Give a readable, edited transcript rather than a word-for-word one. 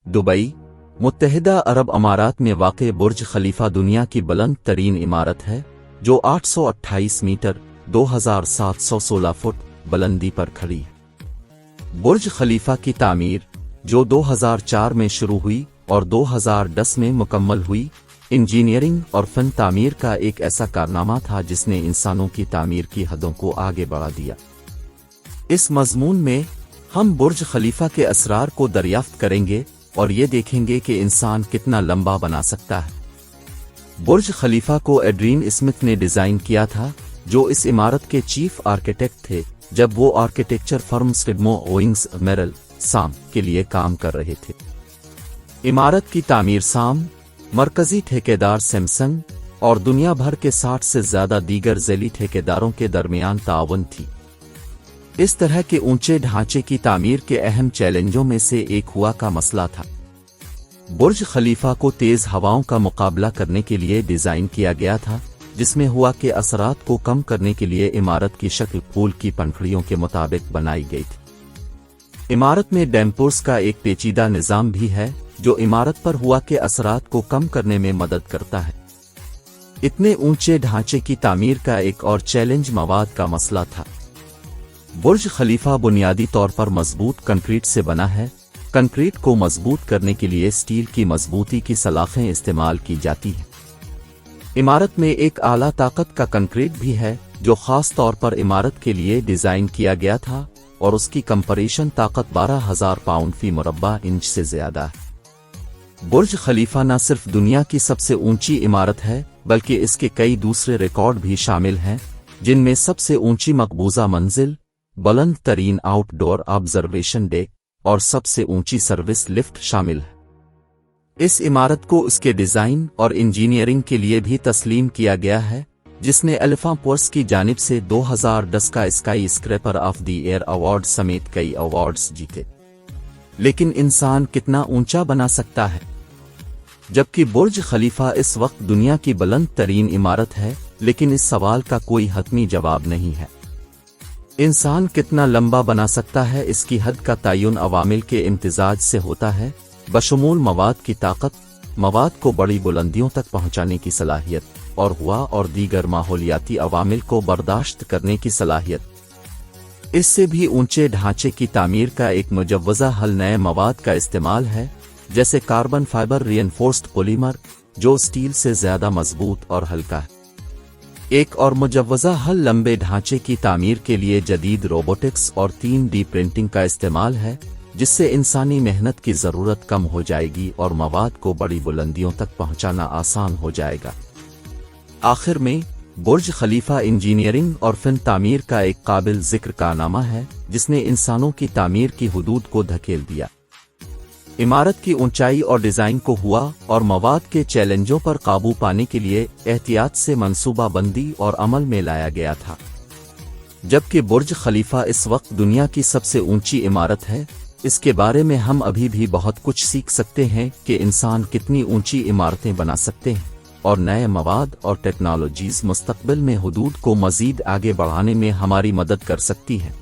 Dubai, मुत्तहिदा अरब अमारात में वाक़े बुर्ज खलीफा दुनिया की बुलंद तरीन इमारत है जो 828 मीटर 2716 फुट बुलंदी पर खड़ी है। बुर्ज खलीफा की तामीर, जो 2004 में शुरू हुई और 2010 में मुकम्मल हुई, इंजीनियरिंग और फन तामीर का एक ऐसा कारनामा था जिसने इंसानों की तामीर की हदों को आगे बढ़ा दिया। इस मज़मून में हम बुर्ज खलीफा के असरार को दरियाफ्त करेंगे और ये देखेंगे कि इंसान कितना लंबा बना सकता है। बुर्ज खलीफा को एड्रीन स्मिथ ने डिज़ाइन किया था, जो इस इमारत के चीफ आर्किटेक्ट थे जब वो आर्किटेक्चर फर्म स्टिडमो ओइंग्स मेरल साम के लिए काम कर रहे थे। इमारत की तामीर साम, मरकजी ठेकेदार सैमसंग और दुनिया भर के 60 से ज़्यादा दीगर ज़ैली ठेकेदारों के दरमियान ताउन थी। इस तरह के ऊंचे ढांचे की तामीर के अहम चैलेंजों में से एक हुआ का मसला था। बुर्ज खलीफा को तेज हवाओं का मुकाबला करने के लिए डिज़ाइन किया गया था, जिसमें हुआ के असरात को कम करने के लिए इमारत की शक्ल फूल की पंखुड़ियों के मुताबिक बनाई गई थी। इमारत में डैम्पर्स का एक पेचीदा निज़ाम भी है जो इमारत पर हुआ के असरात को कम करने में मदद करता है। इतने ऊंचे ढांचे की तामीर का एक और चैलेंज मवाद का मसला था। बुर्ज खलीफा बुनियादी तौर पर मजबूत कंक्रीट से बना है। कंक्रीट को मजबूत करने के लिए स्टील की मजबूती की सलाखें इस्तेमाल की जाती हैं। इमारत में एक आला ताकत का कंक्रीट भी है जो खास तौर पर इमारत के लिए डिज़ाइन किया गया था और उसकी कंप्रेशन ताकत 12,000 पाउंड फी मुरब्बा इंच से ज़्यादा है। बुर्ज खलीफा न सिर्फ दुनिया की सबसे ऊंची इमारत है बल्कि इसके कई दूसरे रिकॉर्ड भी शामिल हैं, जिनमें सबसे ऊंची मकबूजा मंजिल, बुलंद तरीन आउटडोर ऑब्जर्वेशन डेक और सबसे ऊंची सर्विस लिफ्ट शामिल है। इस इमारत को उसके डिज़ाइन और इंजीनियरिंग के लिए भी तस्लीम किया गया है, जिसने अल्फा पोर्स की जानिब से 2010 का sky scraper of the year award समेत कई अवार्ड्स जीते। लेकिन इंसान कितना ऊंचा बना सकता है? जबकि बुर्ज खलीफा इस वक्त दुनिया की बुलंद तरीन इमारत है, लेकिन इस सवाल का कोई हतमी जवाब नहीं है। इंसान कितना लंबा बना सकता है, इसकी हद का तयन अवामिल के इम्तिजाज से होता है, बशमूल मवाद की ताकत, मवाद को बड़ी बुलंदियों तक पहुंचाने की सलाहियत और हवा और दीगर माहौलियाती अवामिल को बर्दाश्त करने की सलाहियत। इससे भी ऊंचे ढांचे की तामीर का एक मुजव्वज़ा हल नए मवाद का इस्तेमाल है, जैसे कार्बन फाइबर रिइंफोर्स्ड पॉलीमर, जो स्टील से ज़्यादा मजबूत और हल्का है। एक और मुजव्वज़ा हल लंबे ढांचे की तामीर के लिए जदीद रोबोटिक्स और 3D प्रिंटिंग का इस्तेमाल है, जिससे इंसानी मेहनत की ज़रूरत कम हो जाएगी और मवाद को बड़ी बुलंदियों तक पहुंचाना आसान हो जाएगा। आखिर में, बुर्ज खलीफा इंजीनियरिंग और फिन तामीर का एक काबिल ज़िक्र कारनामा है, जिसने इंसानों की तामीर की हुदूद को धकेल दिया। इमारत की ऊंचाई और डिज़ाइन को हुआ और मवाद के चैलेंजों पर काबू पाने के लिए एहतियात से मंसूबाबंदी और अमल में लाया गया था। जबकि बुर्ज खलीफा इस वक्त दुनिया की सबसे ऊंची इमारत है, इसके बारे में हम अभी भी बहुत कुछ सीख सकते हैं कि इंसान कितनी ऊंची इमारतें बना सकते हैं और नए मवाद और टेक्नोलॉजीज़ मुस्तकबिल में हुदूद को मज़ीद आगे बढ़ाने में हमारी मदद कर सकती हैं।